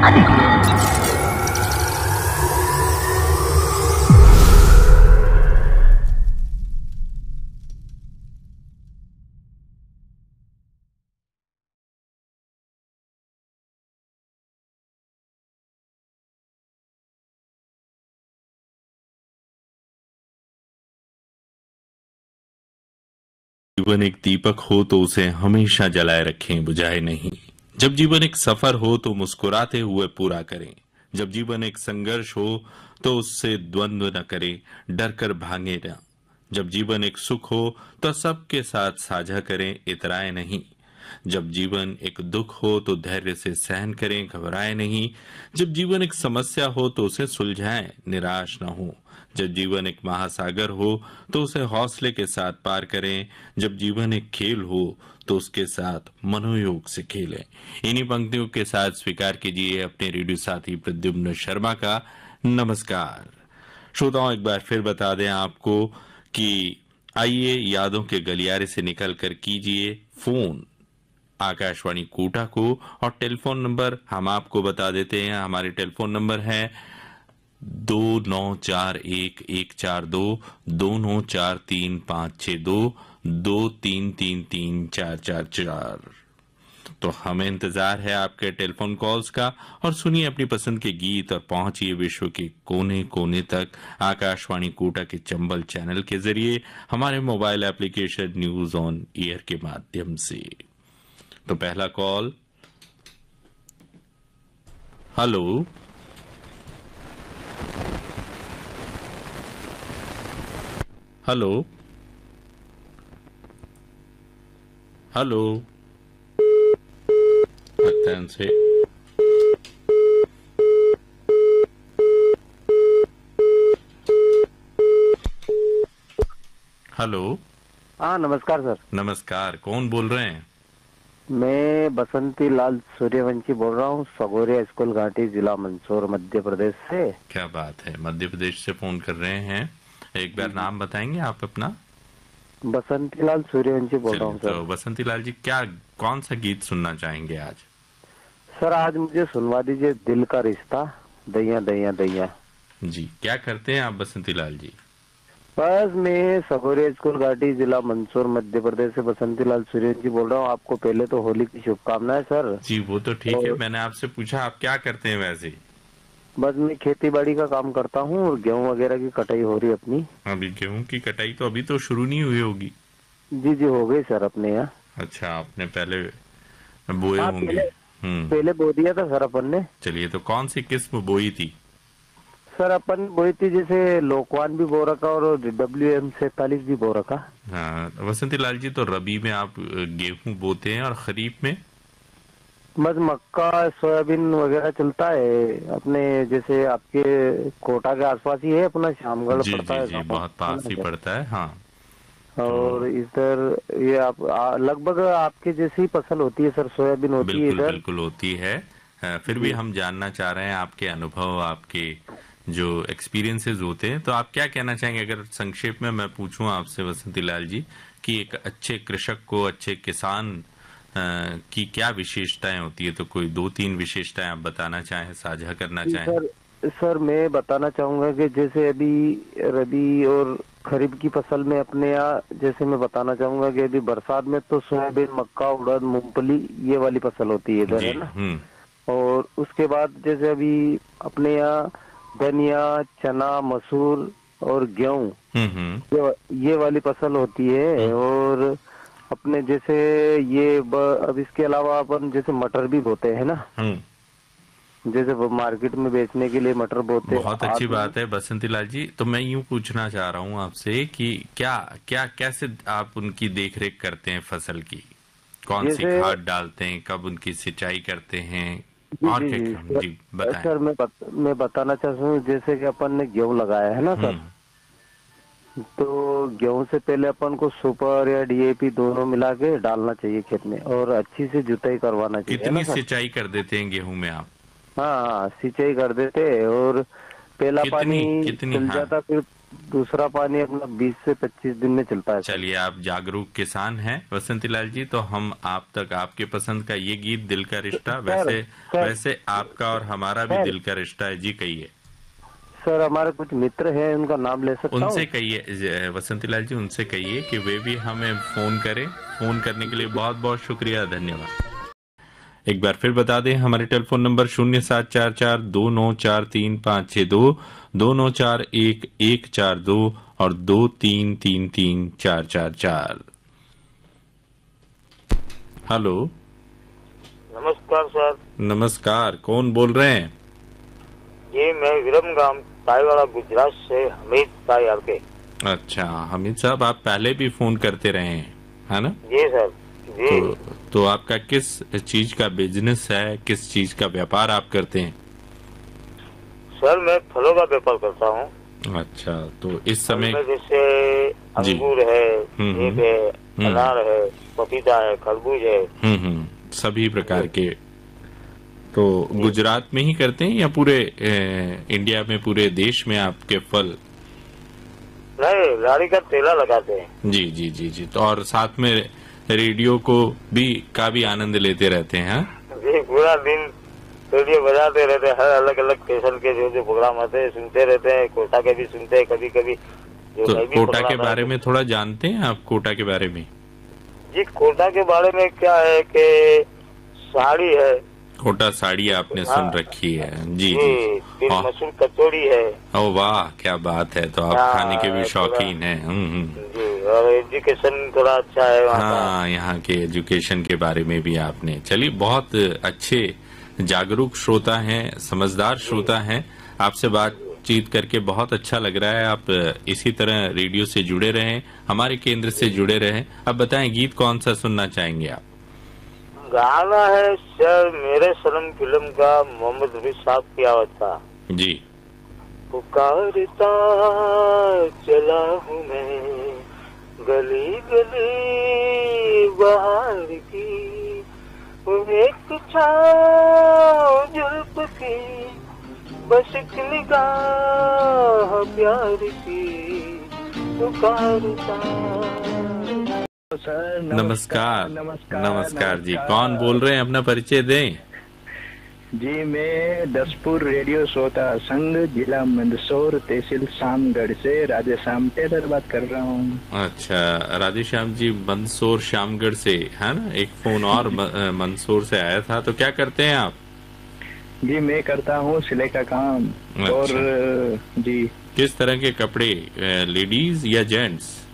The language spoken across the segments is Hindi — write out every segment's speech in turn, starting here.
जीवन एक दीपक हो तो उसे हमेशा जलाए रखें, बुझाए नहीं। जब जीवन एक सफर हो तो मुस्कुराते हुए पूरा करें। जब जीवन एक संघर्ष हो तो उससे द्वंद्व न करें, डर कर भागे न। जब जीवन एक सुख हो तो सबके साथ साझा करें, इतराए नहीं। जब जीवन एक दुख हो तो धैर्य से सहन करें, घबराए नहीं। जब जीवन एक समस्या हो तो उसे सुलझाएं, निराश न हो। जब जीवन एक महासागर हो तो उसे हौसले के साथ पार करें। जब जीवन एक खेल हो तो उसके साथ मनोयोग से खेलें। इन्हीं पंक्तियों के साथ स्वीकार कीजिए अपने रेडियो साथी प्रद्युम्न शर्मा का नमस्कार। श्रोताओं, एक बार फिर बता दें आपको कि आइए यादों के गलियारे से निकलकर कीजिए फोन आकाशवाणी कोटा को, और टेलीफोन नंबर हम आपको बता देते हैं। हमारे टेलीफोन नंबर है 29411422943562 2333 444। तो हमें इंतजार है आपके टेलीफोन कॉल्स का, और सुनिए अपनी पसंद के गीत और पहुंचिए विश्व के कोने कोने तक आकाशवाणी कोटा के चंबल चैनल के जरिए हमारे mobile application news on air के माध्यम से। तो पहला कॉल। हेलो। हेलो। हेलो। लगता है उनसे हेलो। हाँ, नमस्कार सर। नमस्कार, कौन बोल रहे हैं? मैं बसंती लाल सूर्यवंशी बोल रहा हूँ, सगोरिया स्कूल घाटी, जिला मंदसौर, मध्य प्रदेश से। क्या बात है, मध्य प्रदेश से फोन कर रहे हैं। एक बार नाम बताएंगे आप अपना? बसंती लाल सूर्यवंशी बोल रहा चलिए, हूँ सर। तो बसंती लाल जी, क्या कौन सा गीत सुनना चाहेंगे आज? सर, आज मुझे सुनवा दीजिए दिल का रिश्ता, दैया दैया दैया। जी, क्या करते हैं आप बसंती लाल जी? बस मैं सगोरिया स्कूल घाटी, जिला मंदसौर, मध्य प्रदेश से बसंती लाल सूर्यवंशी बोल रहा हूँ। आपको पहले तो होली की शुभकामनाएं सर। जी, वो तो ठीक है, और मैंने आपसे पूछा आप क्या करते हैं वैसे। बस मैं खेती बाड़ी का काम करता हूँ और गेहूं वगैरह की कटाई हो रही है अपनी। अभी गेहूं की कटाई तो अभी तो शुरू नहीं हुई होगी। जी जी, हो गई सर अपने यहाँ। अच्छा, आपने पहले बोए हाँ, होंगे। पहले पहले बो दिया था सर अपन ने। चलिए, तो कौन सी किस्म बोई थी? सर, अपन बोई थी जैसे लोकवान भी बो रखा और WM 47 भी बो रखा। हाँ, बसंती लाल जी, तो रबी में आप गेहूं बोते हैं और खरीफ में? बस मक्का सोयाबीन वगैरह चलता है अपने, जैसे आपके कोटा के आसपास ही है अपना, श्यामगढ़ जी पड़ता जी है जी, गाँव, बहुत है पास ना ही सर। पड़ता है, हाँ। तो और इधर ये आप लगभग आपके जैसी ही फसल होती है सर, सोयाबीन होती है बिल्कुल इधर। बिल्कुल होती है। फिर भी जी हम जानना चाह रहे हैं आपके अनुभव, आपके जो एक्सपीरियंसेस होते हैं, तो आप क्या कहना चाहेंगे अगर संक्षेप में मैं पूछूं आपसे बसंती लाल जी, कि एक अच्छे कृषक को, अच्छे किसान की क्या विशेषताएं होती है? तो कोई 2-3 विशेषताएं आप बताना चाहें, साझा करना जी चाहें। सर। सर, मैं बताना चाहूंगा कि जैसे अभी रबी और खरीफ की फसल में अपने यहाँ, जैसे मैं बताना चाहूंगा कि अभी बरसात में तो सोयाबीन, मक्का, उड़द, मूंगफली, ये वाली फसल होती है इधर, जी। है ना। और उसके बाद जैसे अभी अपने यहाँ धनिया, चना, मसूर और गेहूं, हम्म। ये वाली फसल होती है। हम्म और अपने जैसे अब इसके अलावा अपन जैसे मटर भी बोते हैं ना, हम्म। जैसे वो मार्केट में बेचने के लिए मटर बोते बहुत अच्छी आलू। बात है बसंती लाल जी। तो मैं यूं पूछना चाह रहा हूं आपसे कि क्या क्या कैसे आप उनकी देखरेख करते हैं फसल की? कौन सी जैसे खाद डालते हैं, कब उनकी सिंचाई करते हैं, जी और जी क्या जी क्या? सर। जी बताएं। सर, मैं बताना चाहता हूँ जैसे कि अपन ने गेहूं लगाया है ना सर, हम्म तो गेहूं से पहले अपन को सुपर या DAP दोनों मिला के डालना चाहिए खेत में, और अच्छी से जुताई करवाना चाहिए, है ना कितनी सर। सिंचाई कर देते हैं गेहूं में आप? हाँ हाँ, सिंचाई कर देते हैं, और पहला पानी कितनी कितनी? चल हाँ। जाता, फिर दूसरा पानी अपना 20 से 25 दिन में चलता है सर। चलिए, आप जागरूक किसान हैं वसंती लाल जी, तो हम आप तक आपके पसंद का ये गीत दिल का रिश्ता, वैसे वैसे आपका और हमारा भी दिल का रिश्ता है जी, कहिए। सर हमारे कुछ मित्र हैं, उनका नाम ले सकता हूँ? उनसे कहिए वसंती लाल जी, उनसे कहिए कि वे भी हमें फोन करें। फोन करने के लिए बहुत बहुत शुक्रिया, धन्यवाद। एक बार फिर बता दें, हमारे टेलीफोन नंबर 0744294352, 29414142 और 233344। हेलो, नमस्कार सर। नमस्कार, कौन बोल रहे हैं? जी मैं विरमगाम ताईवाड़ा गुजरात से हमीद ताई आपके। अच्छा हमीद साहब, आप पहले भी फोन करते रहे हैं, है ना? जी सर जी। तो आपका किस चीज का बिजनेस है, किस चीज का व्यापार आप करते हैं? सर मैं फलों का व्यापार करता हूँ। अच्छा, तो इस समय जैसे अंगूर है, सेब है, अनार है, पपीता है, खरबूज है। सभी प्रकार के। तो गुजरात में ही करते हैं या पूरे इंडिया में, पूरे देश में आपके फल? नहीं, लाड़ी का तेला लगाते हैं। जी जी जी जी। तो और साथ में रेडियो को भी का भी आनंद लेते रहते हैं? जी, पूरा दिन रेडियो बजाते रहते हैं, हर अलग अलग स्टेशन के जो प्रोग्राम आते हैं सुनते रहते हैं। कोटा के भी सुनते हैं कभी कभी। तो कोटा के बारे में थोड़ा जानते हैं आप? कोटा के बारे में जी, कोटा के बारे में क्या है कि साड़ी है। कोटा साड़ी आपने सुन रखी है? जी जी। फिर मसूर कचौड़ी है। ओ वाह, क्या बात है! तो आप खाने के भी शौकीन हैं। जी, और एजुकेशन थोड़ा अच्छा है वहाँ का। हाँ, यहाँ के एजुकेशन के बारे में भी आपने। चलिए, बहुत अच्छे जागरूक श्रोता हैं, समझदार श्रोता हैं। आपसे बातचीत करके बहुत अच्छा लग रहा है। आप इसी तरह रेडियो से जुड़े रहें, हमारे केंद्र से जुड़े रहें। अब बताएं, गीत कौन सा सुनना चाहेंगे आप? गाना है सर मेरे सनम फिल्म का, मोहम्मद रफी साहब की आवाज था। जी। पुकारता चला हूँ मैं गली गली बाहर की, एक छाँव जुल्फ की, बस एक निगाह प्यार की, पुकारता। सर नमस्कार। नमस्कार जी, कौन बोल रहे हैं? अपना परिचय दें। जी मैं दसपुर रेडियो श्रोता संघ, जिला मंदसौर, तहसील शामगढ़ से राधेश्याम टेलर बात कर रहा हूँ। अच्छा, राधेश्याम जी मंदसौर शामगढ़ से, है ना? एक फोन और मंदसौर से आया था। तो क्या करते हैं आप? जी मैं करता हूँ सिलाई का काम। अच्छा। और जी, किस तरह के कपड़े, लेडीज या जेंट्स?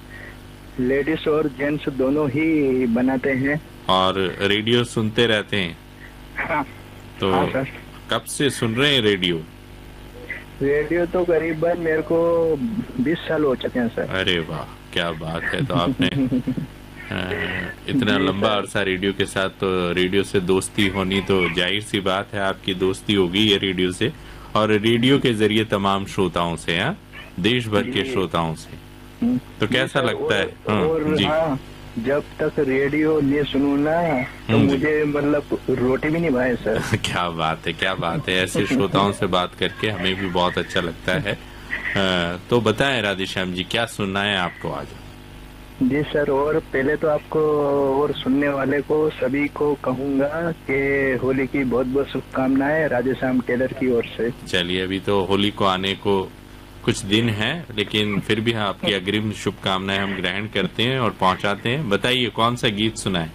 लेडीज और जेंट्स दोनों ही बनाते हैं। और रेडियो सुनते रहते हैं? हाँ। तो हाँ सर। कब से सुन रहे हैं रेडियो? रेडियो तो करीबन मेरे को 20 साल हो चुके हैं सर। अरे वाह, क्या बात है! तो आपने इतना लंबा अरसा रेडियो के साथ, तो रेडियो से दोस्ती होनी तो जाहिर सी बात है, आपकी दोस्ती होगी है रेडियो से, और रेडियो के जरिए तमाम श्रोताओं से, हाँ, देश भर के श्रोताओं से। तो कैसा लगता है? और जी। हाँ, जब तक रेडियो नहीं सुनू ना तो मुझे मतलब रोटी भी नहीं भाए सर। क्या बात है, क्या बात है! ऐसे श्रोताओं से बात करके हमें भी बहुत अच्छा लगता है। तो बताएं राधेश्याम जी, क्या सुनना है आपको आज? जी सर, और पहले तो आपको और सुनने वाले को सभी को कहूंगा कि होली की बहुत बहुत शुभकामनाएं राधेश्याम टेलर की ओर से। चलिए, अभी तो होली को आने को कुछ दिन है, लेकिन फिर भी आपकी अग्रिम शुभकामनाएं हम ग्रहण करते हैं और पहुंचाते हैं। बताइए, कौन सा गीत सुनाएं?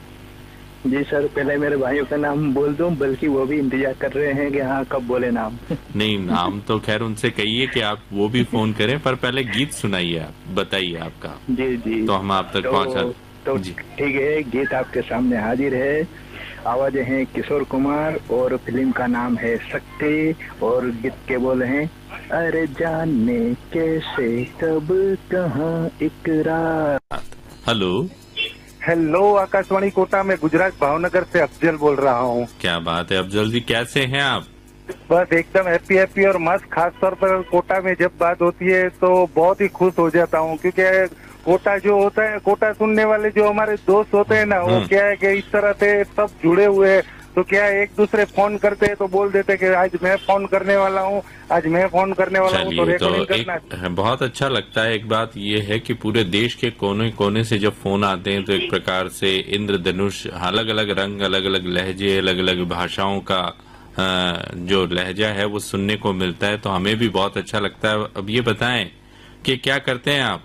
जी सर, पहले मेरे भाइयों का नाम बोल दूं, बल्कि वो भी इंतजार कर रहे हैं कि हाँ कब बोले नाम। नहीं, नाम तो खैर उनसे कहिए कि आप वो भी फोन करें, पर पहले गीत सुनाइए, आप बताइए आपका। जी जी, तो हम आप तक पहुंचा। तो ठीक है, गीत आपके सामने हाजिर है। आवाजें हैं किशोर कुमार और फिल्म का नाम है शक्ति, और गीत के बोल हैं, अरे जाने कैसे कब कहाँ इकरार। हेलो। हेलो, आकाशवाणी कोटा में गुजरात भावनगर से अफजल बोल रहा हूँ। क्या बात है अफजल जी, कैसे हैं आप? बस एकदम हैप्पी और मस्त। खास तौर पर कोटा में जब बात होती है तो बहुत ही खुश हो जाता हूँ, क्योंकि कोटा जो होता है, कोटा सुनने वाले जो हमारे दोस्त होते हैं ना, वो क्या है कि इस तरह से सब जुड़े हुए हैं। तो क्या है, एक दूसरे फोन करते हैं तो बोल देते कि आज मैं फोन करने वाला हूँ, आज मैं फोन करने वाला हूँ, तो चलिए, तो रिकॉर्डिंग एक करना। बहुत अच्छा लगता है। एक बात ये है कि पूरे देश के कोने कोने से जब फोन आते हैं तो एक प्रकार से इंद्रधनुष, अलग अलग रंग, अलग अलग लहजे, अलग अलग भाषाओं का जो लहजा है वो सुनने को मिलता है, तो हमें भी बहुत अच्छा लगता है। अब ये बताएं कि क्या करते हैं आप?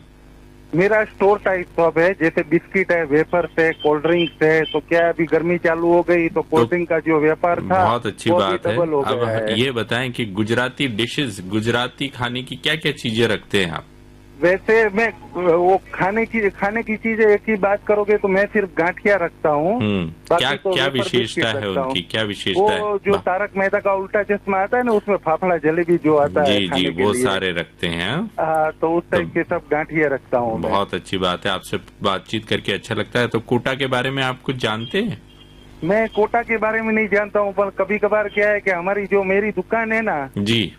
मेरा स्टोर टाइप शॉप है, जैसे बिस्किट है, वेफर्स है, कोल्ड ड्रिंक्स है। तो क्या अभी गर्मी चालू हो गई तो कोल्ड ड्रिंक का जो व्यापार था बहुत अच्छी वो भी बात है। डबल हो अब गया है। ये बताएं कि गुजराती डिशेस, गुजराती खाने की क्या क्या चीजें रखते हैं आप? वैसे मैं वो खाने की चीजें एक ही बात करोगे तो मैं सिर्फ गांठिया रखता हूँ। बाकी क्या तो क्या वेफर विशेषता बिस्किट है रखता हूँ। उनकी? क्या विशेषता है? वो जो तारक मेहता का उल्टा चश्मा आता है ना, उसमें फाफड़ा जलेबी जो आता है जी खाने जी, के वो लिए। सारे रखते हैं। तो उस टाइप के सब गांठिया रखता हूँ मैं। बहुत अच्छी बात है, आपसे बातचीत करके अच्छा लगता है। तो कोटा के बारे में आप कुछ जानते हैं? मैं कोटा के बारे में नहीं जानता हूँ, पर कभी कभार क्या है कि हमारी जो मेरी दुकान है ना, जी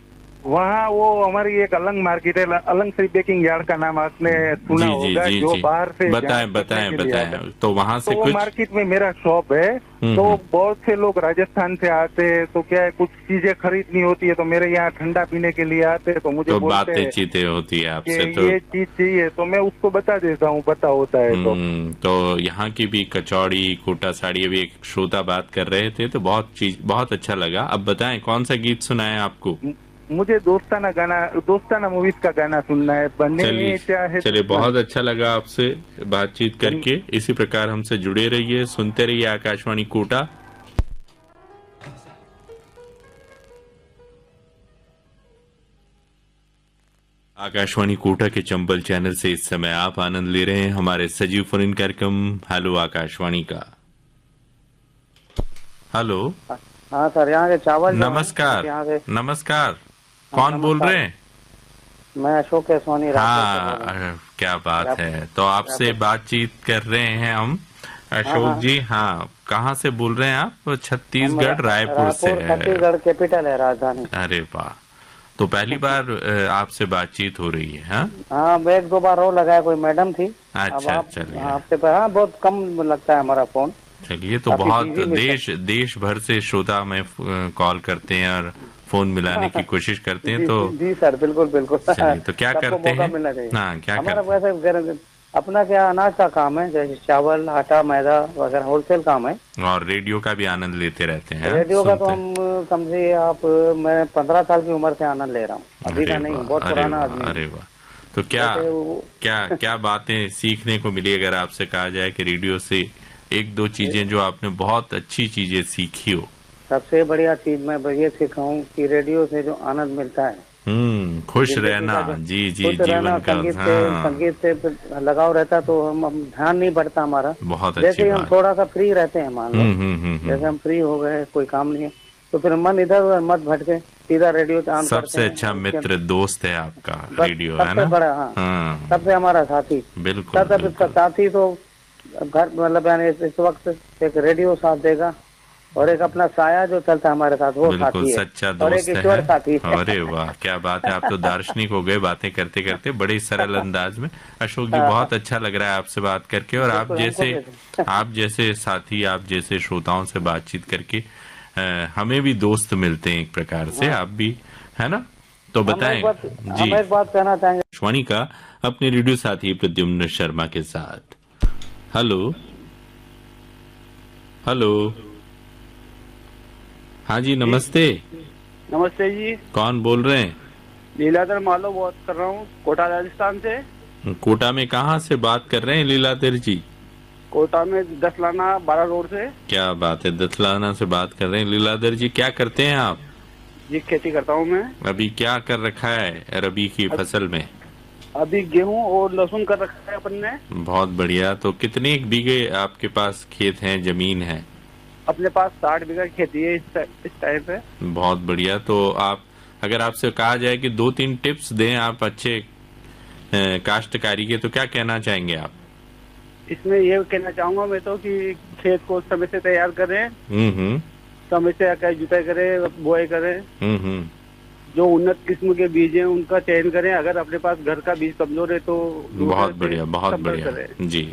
वहाँ वो हमारी एक अलंग मार्केट है, अलंग श्री बेकिंग यार्ड का नाम आपने सुना जी जी होगा, जी जो जी, बाहर से बताएं बताएं बताएं। तो वहाँ से तो वो कुछ मार्केट में मेरा शॉप है। तो बहुत से लोग राजस्थान से आते हैं, तो क्या है कुछ चीजें खरीदनी होती है तो मेरे यहाँ ठंडा पीने के लिए आते हैं, तो मुझे तो बोलते बातें हैं चीतें होती है कि आपसे तो। ये चीज चाहिए, तो मैं उसको बता देता हूँ, पता होता है तो। तो यहाँ की भी कचौड़ी, कोटा साड़ी, अभी एक श्रोता बात कर रहे थे तो बहुत अच्छा लगा। अब बताएं कौन सा गीत सुनाए आपको? मुझे दोस्ताना मूवीज का गाना सुनना है, बने चाहे। चलिए, बहुत अच्छा लगा आपसे बातचीत करके। इसी प्रकार हमसे जुड़े रहिए, सुनते रहिए आकाशवाणी कोटा। आकाशवाणी कोटा के चंबल चैनल से इस समय आप आनंद ले रहे हैं हमारे सजीव फोन इन कार्यक्रम हेलो आकाशवाणी का। हेलो, हाँ सर, यहाँ के चावल नमस्कार। यहाँ के नमस्कार, कौन बोल रहे हैं? मैं अशोक केसवानी। हाँ, क्या बात है। तो आपसे बातचीत कर रहे हैं हम, अशोक जी। हाँ, कहाँ से बोल रहे हैं आप? छत्तीसगढ़, रायपुर से है? छत्तीसगढ़ कैपिटल है, राजधानी। अरे वाह, तो पहली बार आपसे बातचीत हो रही है? हाँ, एक दो बार और लगाया, कोई मैडम थी। अच्छा, चलिए। आपसे हाँ, बहुत कम लगता है हमारा फोन। चलिए, तो बहुत देश भर से श्रोता हमें कॉल करते हैं और फोन मिलाने की कोशिश करते हैं। तो जी सर, बिल्कुल बिल्कुल। चलिए, तो क्या करते हैं? हाँ, क्या करते हैं? अपना क्या अनाज का काम है, जैसे चावल, आटा, मैदा वगैरह होलसेल काम है। और रेडियो का भी आनंद लेते रहते हैं? रेडियो का तो हम समझिए आप, मैं 15 साल की उम्र से आनंद ले रहा हूँ, अभी का नहीं, बहुत पुराना आदमी। अरे वाह, तो क्या बातें सीखने को मिली अगर आपसे कहा जाए कि रेडियो से एक दो चीजें जो आपने बहुत अच्छी चीजें सीखी हो? सबसे बढ़िया चीज मैं ये सीखा हूँ कि रेडियो से जो आनंद मिलता है, खुश रहना। जी जी, जीवन का संगीत से लगाव रहता तो हम ध्यान नहीं बढ़ता हमारा। बहुत अच्छी जैसे हम बात। थोड़ा सा फ्री रहते हैं, मान लो जैसे हम फ्री हो गए, कोई काम नहीं है, तो फिर मन इधर उधर मत भटके, सीधा रेडियो ऑन करते हैं। सबसे अच्छा मित्र दोस्त है आपका रेडियो, है ना? सबसे बड़ा, हाँ, सबसे हमारा साथी। बिल्कुल, सबसे साथी तो घर, मतलब यानी इस वक्त एक रेडियो साथ देगा, और एक अपना साया जो चलता है हमारे साथ, वो साथी है, सच्चा और दोस्त एक ईश्वर साथी है। अरे वाह, क्या बात है। आप तो दार्शनिक हो गए बातें करते करते, बड़े सरल अंदाज में। अशोक जी, बहुत अच्छा लग रहा है आपसे बात करके, और आप जैसे साथी, आप जैसे श्रोताओं से बातचीत करके हमें भी दोस्त मिलते हैं एक प्रकार से। आप भी, है ना? तो बताएं जी। हम एक बात कहना चाहेंगे आकाशवाणी का अपने रेडियो साथी प्रद्युम्न शर्मा के साथ। हेलो हेलो, हाँ जी, नमस्ते। नमस्ते जी, कौन बोल रहे हैं? लीलाधर मालव बात कर रहा हूँ, कोटा राजस्थान से। कोटा में कहाँ से बात कर रहे हैं लीलाधर जी? कोटा में दसलाना 12 रोड से। क्या बात है, दसलाना से बात कर रहे हैं। लीलाधर जी, क्या करते हैं आप? जी, खेती करता हूँ मैं। अभी क्या कर रखा है रबी की फसल में? अभी गेहूं और लहसुन कर रखा है अपन ने। बहुत बढ़िया। तो कितने बीघे आपके पास खेत हैं, जमीन है? अपने पास 60 बीघा खेती है इस टाइम पे। बहुत बढ़िया। तो आप, अगर आपसे कहा जाए कि 2-3 टिप्स दें आप अच्छे काश्तकारी के, तो क्या कहना चाहेंगे आप? इसमें ये कहना चाहूंगा मैं तो कि खेत को समय से तैयार करें, समय से जुताई करें, बुआई करें, जो उन्नत किस्म के बीज हैं उनका चयन करें। अगर अपने पास घर का बीज कमजोर है तो बहुत बढ़िया, बहुत बढ़िया जी।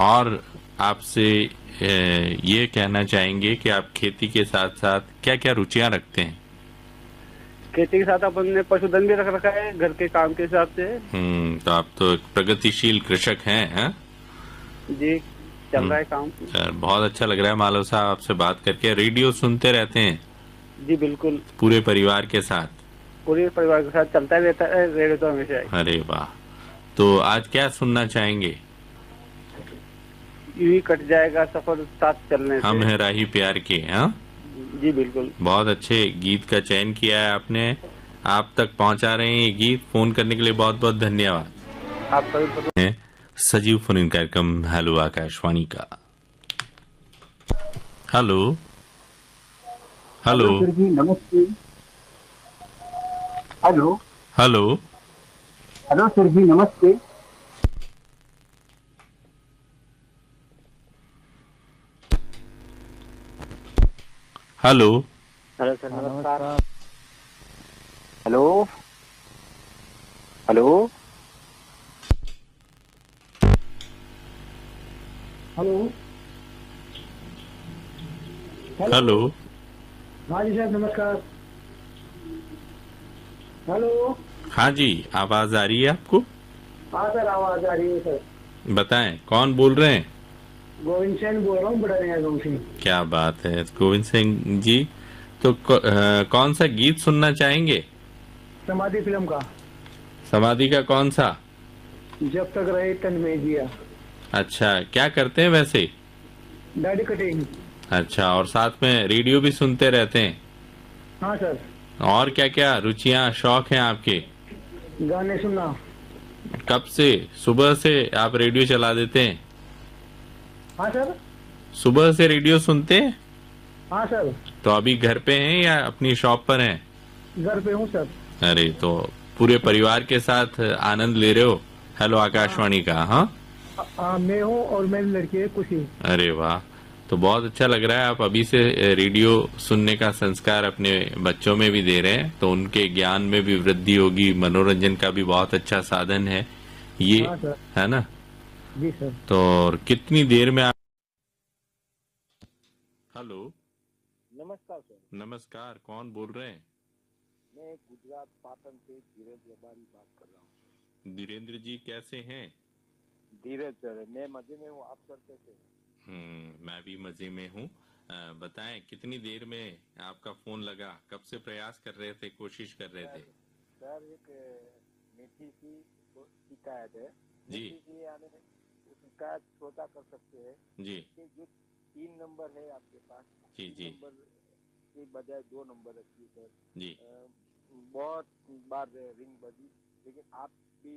और आपसे ये कहना चाहेंगे कि आप खेती के साथ साथ क्या क्या रुचियां रखते हैं? खेती के साथ अपन ने पशुधन भी रख रखा है घर के काम के हिसाब से। तो आप तो एक प्रगतिशील कृषक हैं? जी, चल रहा है काम। बहुत अच्छा लग रहा है मालव साहब आपसे बात करके। रेडियो सुनते रहते हैं? जी बिल्कुल, पूरे परिवार के साथ? पूरे परिवार के साथ चलता रहता है रेडियो तो हमेशा। अरे वाह, तो आज क्या सुनना चाहेंगे? यूं ही कट जाएगा सफर साथ चलने से। हम है राही प्यार के। हाँ जी बिल्कुल। बहुत अच्छे गीत का चयन किया है आपने, आप तक पहुंचा रहे हैं ये गीत। फोन करने के लिए बहुत बहुत धन्यवाद। आपका भी सजीव फोन इन कार्यक्रम हेलो आकाशवाणी का। हेलो हेलो सर जी नमस्ते। हेलो हेलो हेलो सर जी नमस्ते। हेलो हेलो सर नमस्कार। हेलो हेलो हेलो हेलो हाँ जी सर नमस्कार। हेलो हाँ जी, आवाज आ रही है आपको? हाँ सर आवाज आ रही है सर। बताएं कौन बोल रहे हैं? गोविंद सेन बोल रहा हूँ बड़ा नया गाँव से। क्या बात है गोविंद सिंह जी, तो कौन सा गीत सुनना चाहेंगे? समाधि फिल्म का। समाधि का कौन सा? जब तक रहे तन में जिया। अच्छा, क्या करते हैं वैसे? दाढ़ी कटिंग। अच्छा, और साथ में रेडियो भी सुनते रहते हैं? हाँ सर। और क्या क्या रुचियां शौक हैं आपके? गाने सुनना। कब से? सुबह से आप रेडियो चला देते हैं? हाँ सर। सुबह से रेडियो सुनते हैं? हाँ सर। तो अभी घर पे हैं या अपनी शॉप पर हैं? घर पे हूँ सर। अरे तो पूरे परिवार के साथ आनंद ले रहे हो हेलो आकाशवाणी का? हाँ मैं हूँ और मेरी लड़की है खुशी। अरे वाह, तो बहुत अच्छा लग रहा है। आप अभी से रेडियो सुनने का संस्कार अपने बच्चों में भी दे रहे हैं, तो उनके ज्ञान में भी वृद्धि होगी। मनोरंजन का भी बहुत अच्छा साधन है ये। हाँ सर। है ना? जी सर। तो और कितनी देर में आप? हेलो नमस्कार सर, नमस्कार, कौन बोल रहे हैं? मैं गुजरात पाटन से धीरज रबारी बात कर रहा हूँ। धीरेन्द्र जी कैसे हैं? धीरज सर, मैं मजे में हूँ, आप सर कैसे हैं? मैं भी मजे में हूँ। बताएं कितनी देर में आपका फोन लगा? कब से प्रयास कर रहे थे, कोशिश कर रहे थे? सर एक मीठी सी शिकायत है। जी मीठी सी यानी शिकायत छोटा कर सकते हैं जी कि जो 3 नंबर है आपके पास, जी 3 जी नंबर के बजाय 2 नंबर रखिए सर। जी बहुत बार रिंग बजी, लेकिन आप भी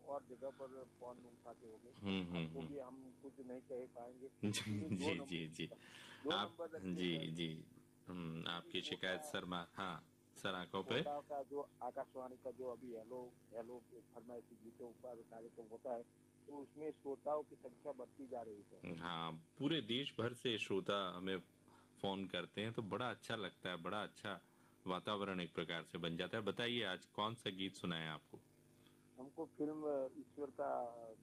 और जगह पर फोन उठाते होंगे, आपको भी हम कुछ नहीं कह पाएंगे। जी जी जी दो आप नंबर रखिए जी सर। जी आपकी शिकायत सर हाँ सर आंखों पे। श्रोता का जो आकाशवाणी का जो अभी हेलो हेलो फरमाइशी गीतों पर कार्यक्रम होता है, तो उसमें श्रोताओं की संख्या बढ़ती जा रही है। हाँ, पूरे देश भर से श्रोता हमें फोन करते हैं, तो बड़ा अच्छा लगता है, बड़ा अच्छा वातावरण एक प्रकार से बन जाता है। बताइए आज कौन सा गीत सुनाए आपको? हमको फिल्म ईश्वर का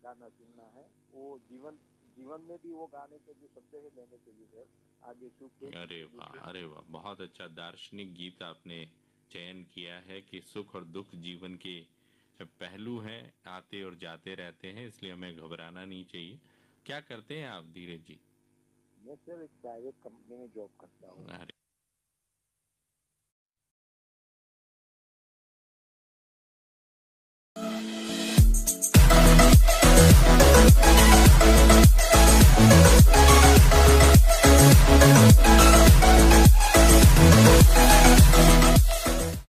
गाना सुनना है। वो जीवन जीवन में भी वो गाने के जो शब्द है लेने के लिए है आगे सूखे। अरे वाह, बहुत अच्छा दार्शनिक गीत आपने चयन किया है कि सुख और दुख जीवन के पहलू हैं, आते और जाते रहते हैं, इसलिए हमें घबराना नहीं चाहिए। क्या करते हैं आप धीरज जी? मैं सर एक प्राइवेट कंपनी में जॉब करता हूँ। अरे